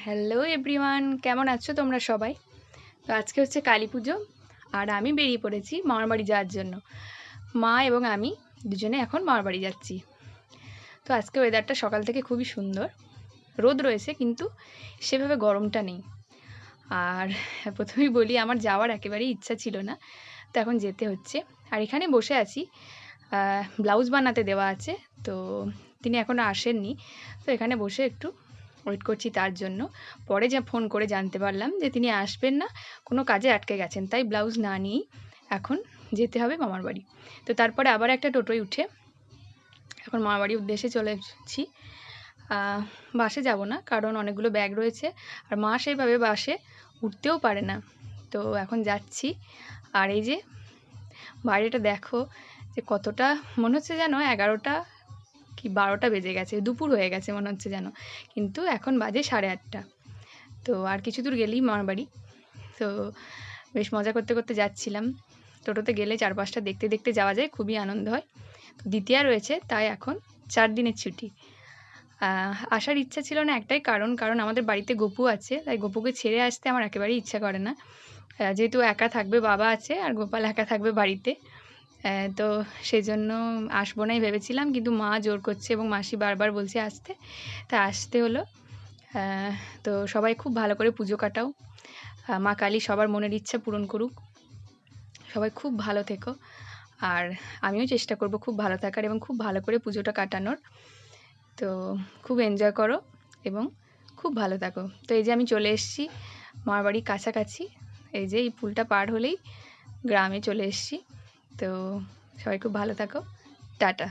Hello everyone, কেমন আছো তোমরা সবাই? তো আজকে হচ্ছে কালী পুজো, আর আমি বেরিয়ে পড়েছি মামার বাড়ি যাওয়ার জন্য। মা এবং আমি দুজনে এখন মামার বাড়ি যাচ্ছি। তো আজকে ওয়েদারটা সকাল থেকে খুবই সুন্দর, রোদ রয়েছে কিন্তু সেভাবে গরমটা নেই। আর প্রথমেই বলি, আমার যাওয়ার একেবারেই ইচ্ছা ছিল না, তো এখন যেতে হচ্ছে। আর এখানে বসে আছি, ব্লাউজ বানাতে দেওয়া আছে, তো তিনি এখনও আসেননি। তো এখানে বসে একটু ওয়েট করছি তার জন্য। পরে যা ফোন করে জানতে পারলাম যে তিনি আসবেন না, কোনো কাজে আটকে গেছেন, তাই ব্লাউজ না নিয়েই এখন যেতে হবে মামার বাড়ি। তো তারপরে আবার একটা টোটোয় উঠে এখন মামার বাড়ির উদ্দেশ্যে চলে এসেছি। বাসে যাব না, কারণ অনেকগুলো ব্যাগ রয়েছে, আর মা সেইভাবে বাসে উঠতেও পারে না। তো এখন যাচ্ছি। আর এই যে বাইরেটা দেখো, যে কতটা মনে হচ্ছে যেন 11টা কি 12টা বেজে গেছে, দুপুর হয়ে গেছে মনে হচ্ছে যেন, কিন্তু এখন বাজে 8:30। তো আর কিছু দূর গেলেই মামার বাড়ি। তো বেশ মজা করতে করতে যাচ্ছিলাম। টোটোতে গেলে চারপাশটা দেখতে দেখতে যাওয়া যায়, খুবই আনন্দ হয়। তো দ্বিতীয়া রয়েছে, তাই এখন 4 দিনের ছুটি। আসার ইচ্ছা ছিল না একটাই কারণ আমাদের বাড়িতে গপু আছে, তাই গপুকে ছেড়ে আসতে আমার একেবারেই ইচ্ছা করে না। যেহেতু একা থাকবে, বাবা আছে আর গোপাল একা থাকবে বাড়িতে, তো সেজন্য আসবো নাই ভেবেছিলাম, কিন্তু মা জোর করছে এবং মাসি বারবার বলছে আসতে, তা আসতে হলো। তো সবাই খুব ভালো করে পুজো কাটাও। মা কালী সবার মনের ইচ্ছা পূরণ করুক। সবাই খুব ভালো থেকো। আর আমিও চেষ্টা করব খুব ভালো থাকার এবং খুব ভালো করে পুজোটা কাটানোর। তো খুব এনজয় করো এবং খুব ভালো থাকো। তো এই যে আমি চলে এসেছি মামার বাড়ির কাছাকাছি। এই যে এই পুলটা পার হলেই গ্রামে চলে এসেছি। তো সবাই খুব ভালো থাকো। টাটা।